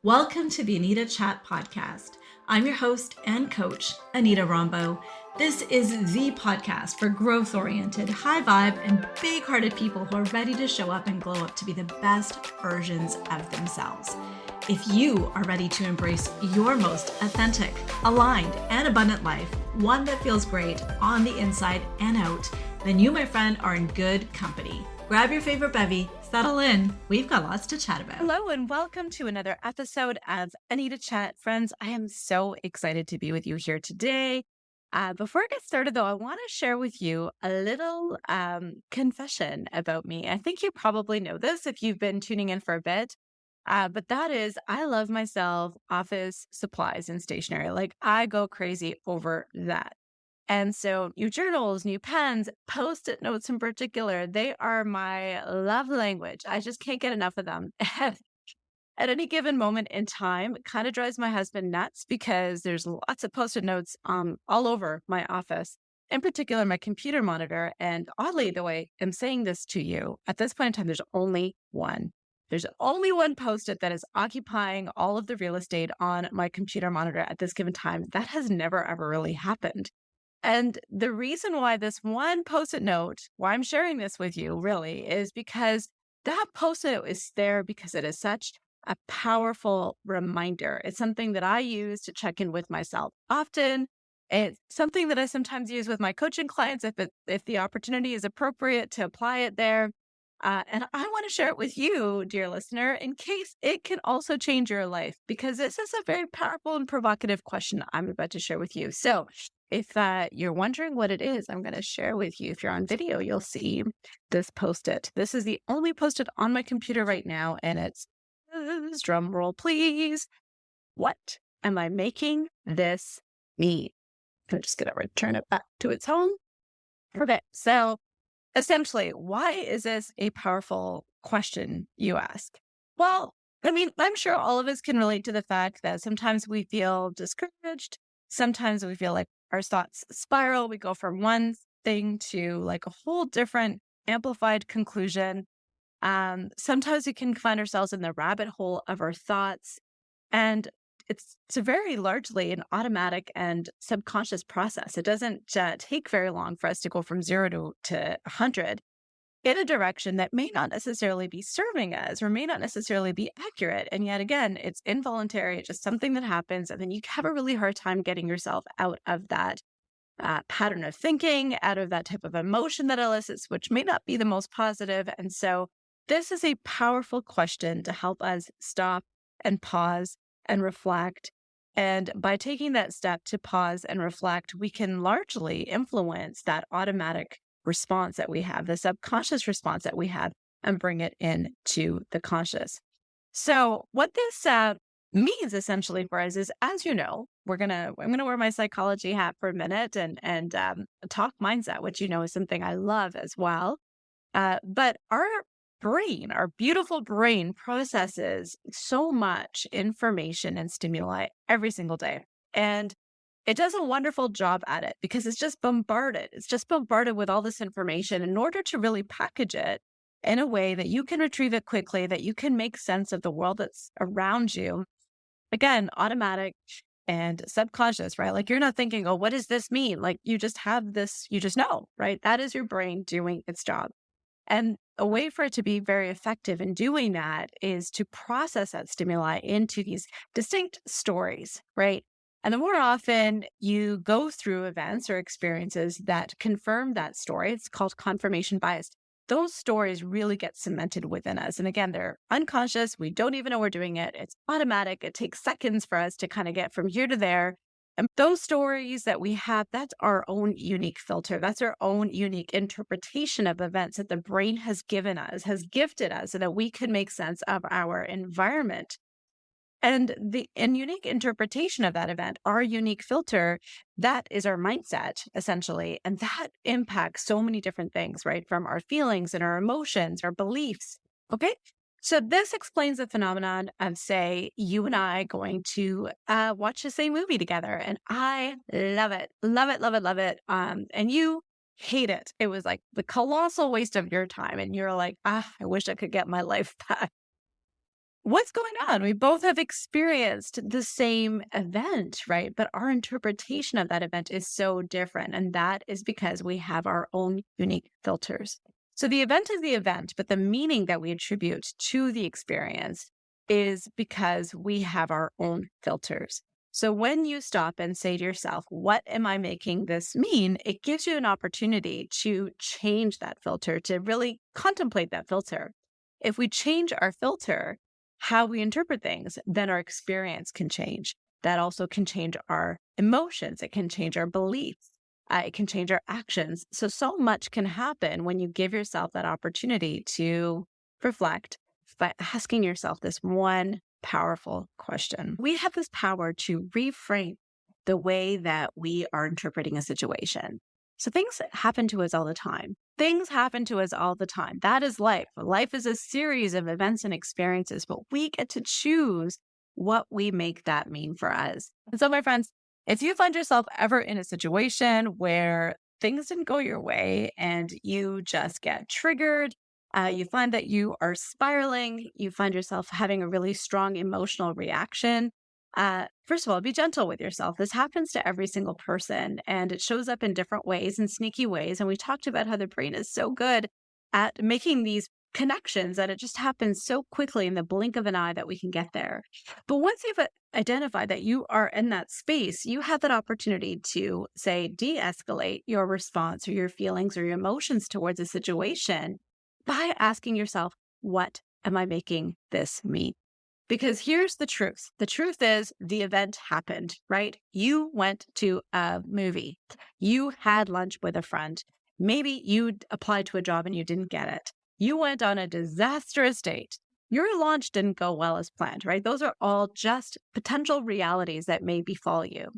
Welcome to the Anita Chat Podcast. I'm your host and coach, Anita Rombo. This is the podcast for growth-oriented, high-vibe, and big-hearted people who are ready to show up and glow up to be the best versions of themselves. If you are ready to embrace your most authentic, aligned, and abundant life, one that feels great on the inside and out, then you, my friend, are in good company. Grab your favorite bevy, settle in. We've got lots to chat about. Hello and welcome to another episode of Anita Chat. Friends, I am so excited to be with you here today. Before I get started, though, I want to share with you a little confession about me. I think you probably know this if you've been tuning in for a bit. But that is, I love myself office supplies and stationery. Like, I go crazy over that. And so new journals, new pens, Post-it notes in particular, they are my love language. I just can't get enough of them. At any given moment in time, it kind of drives my husband nuts because there's lots of Post-it notes all over my office, in particular my computer monitor. And oddly, the way I'm saying this to you, at this point in time, there's only one. There's only one Post-it that is occupying all of the real estate on my computer monitor at this given time. That has never, ever really happened. And the reason why this one Post-it note, why I'm sharing this with you really, is because that Post-it note is there because it is such a powerful reminder. It's something that I use to check in with myself often. It's something that I sometimes use with my coaching clients if the opportunity is appropriate to apply it there. And I want to share it with you, dear listener, in case it can also change your life, because this is a very powerful and provocative question I'm about to share with you. So if you're wondering what it is, I'm going to share with you. If you're on video, you'll see this Post-it. This is the only Post-it on my computer right now, and it's, drum roll please, what am I making this mean? I'm just going to return it back to its home. Okay, so essentially, why is this a powerful question, you ask? Well, I mean, I'm sure all of us can relate to the fact that sometimes we feel discouraged. Sometimes we feel like our thoughts spiral. We go from one thing to like a whole different amplified conclusion. Sometimes we can find ourselves in the rabbit hole of our thoughts. And it's a very largely an automatic and subconscious process. It doesn't take very long for us to go from 0 to 100 in a direction that may not necessarily be serving us or may not necessarily be accurate. And yet again, it's involuntary. It's just something that happens. And then you have a really hard time getting yourself out of that pattern of thinking, out of that type of emotion that elicits, which may not be the most positive. And so this is a powerful question to help us stop and pause and reflect. And by taking that step to pause and reflect, we can largely influence that automatic response that we have, the subconscious response that we have, and bring it into the conscious. So what this means essentially for us is, as you know, I'm gonna wear my psychology hat for a minute and talk mindset, which you know is something I love as well. But our beautiful brain processes so much information and stimuli every single day. And it does a wonderful job at it because it's just bombarded. It's just bombarded with all this information in order to really package it in a way that you can retrieve it quickly, that you can make sense of the world that's around you. Again, automatic and subconscious, right? Like you're not thinking, oh, what does this mean? Like you just have this, you just know, right? That is your brain doing its job. And a way for it to be very effective in doing that is to process that stimuli into these distinct stories, right? And the more often you go through events or experiences that confirm that story, it's called confirmation bias. Those stories really get cemented within us. And again, they're unconscious. We don't even know we're doing it. It's automatic. It takes seconds for us to kind of get from here to there. And those stories that we have, that's our own unique filter. That's our own unique interpretation of events that the brain has given us, has gifted us so that we can make sense of our environment. And the unique interpretation of that event, our unique filter, that is our mindset, essentially. And that impacts so many different things, right? From our feelings and our emotions, our beliefs. Okay. So this explains the phenomenon of, say, you and I going to watch the same movie together. And I love it, love it, love it, love it. And you hate it. It was like the colossal waste of your time. And you're like, I wish I could get my life back. what's going on? We both have experienced the same event, right? But our interpretation of that event is so different. And that is because we have our own unique filters. So the event is the event, but the meaning that we attribute to the experience is because we have our own filters. So when you stop and say to yourself, what am I making this mean? It gives you an opportunity to change that filter, to really contemplate that filter. If we change our filter, how we interpret things, then our experience can change. That also can change our emotions. It can change our beliefs. It can change our actions. So much can happen when you give yourself that opportunity to reflect by asking yourself this one powerful question. We have this power to reframe the way that we are interpreting a situation. So things happen to us all the time. Things happen to us all the time. That is life. Life is a series of events and experiences, but we get to choose what we make that mean for us. And so, my friends, if you find yourself ever in a situation where things didn't go your way and you just get triggered, you find that you are spiraling, you find yourself having a really strong emotional reaction, first of all, be gentle with yourself. This happens to every single person, and it shows up in different ways and sneaky ways. And we talked about how the brain is so good at making these connections that it just happens so quickly in the blink of an eye that we can get there. But once you've identified that you are in that space, you have that opportunity to, say, de-escalate your response or your feelings or your emotions towards a situation by asking yourself, what am I making this mean? Because here's the truth. The truth is the event happened, right? You went to a movie. You had lunch with a friend. Maybe you applied to a job and you didn't get it. You went on a disastrous date. Your launch didn't go well as planned, right? Those are all just potential realities that may befall you.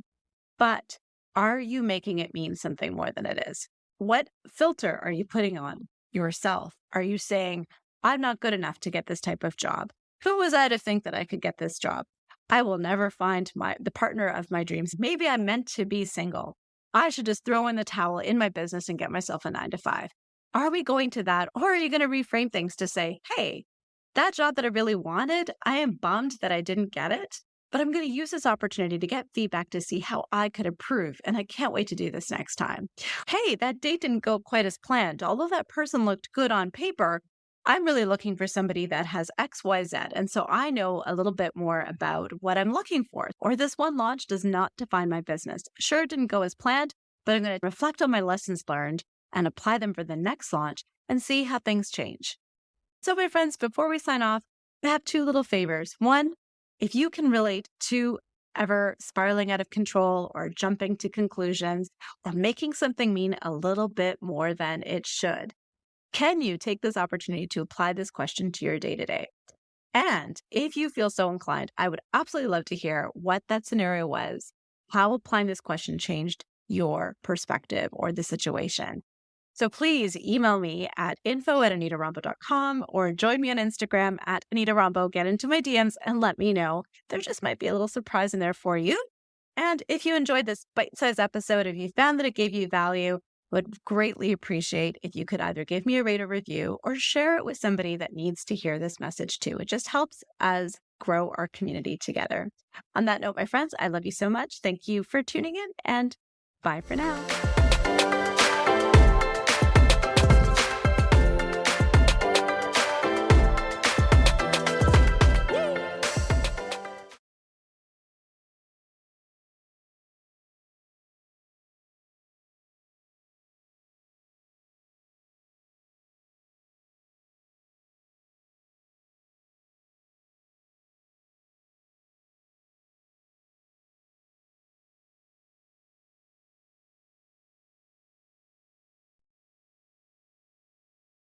But are you making it mean something more than it is? What filter are you putting on yourself? Are you saying, I'm not good enough to get this type of job? Who was I to think that I could get this job? I will never find the partner of my dreams. Maybe I'm meant to be single. I should just throw in the towel in my business and get myself a 9-to-5. Are we going to that? Or are you going to reframe things to say, hey, that job that I really wanted, I am bummed that I didn't get it, but I'm going to use this opportunity to get feedback to see how I could improve. And I can't wait to do this next time. Hey, that date didn't go quite as planned. Although that person looked good on paper, I'm really looking for somebody that has X, Y, Z. And so I know a little bit more about what I'm looking for. Or this one launch does not define my business. Sure, it didn't go as planned, but I'm going to reflect on my lessons learned and apply them for the next launch and see how things change. So my friends, before we sign off, I have 2 little favors. One, if you can relate to ever spiraling out of control or jumping to conclusions or making something mean a little bit more than it should, can you take this opportunity to apply this question to your day-to-day? And if you feel so inclined, I would absolutely love to hear what that scenario was, how applying this question changed your perspective or the situation. So please email me at info@anitarambo.com or join me on Instagram at Anita Rambo. Get into my DMs and let me know. There just might be a little surprise in there for you. And if you enjoyed this bite-sized episode, if you found that it gave you value, would greatly appreciate if you could either give me a rate or review or share it with somebody that needs to hear this message too. It just helps us grow our community together. On that note, my friends, I love you so much. Thank you for tuning in and bye for now.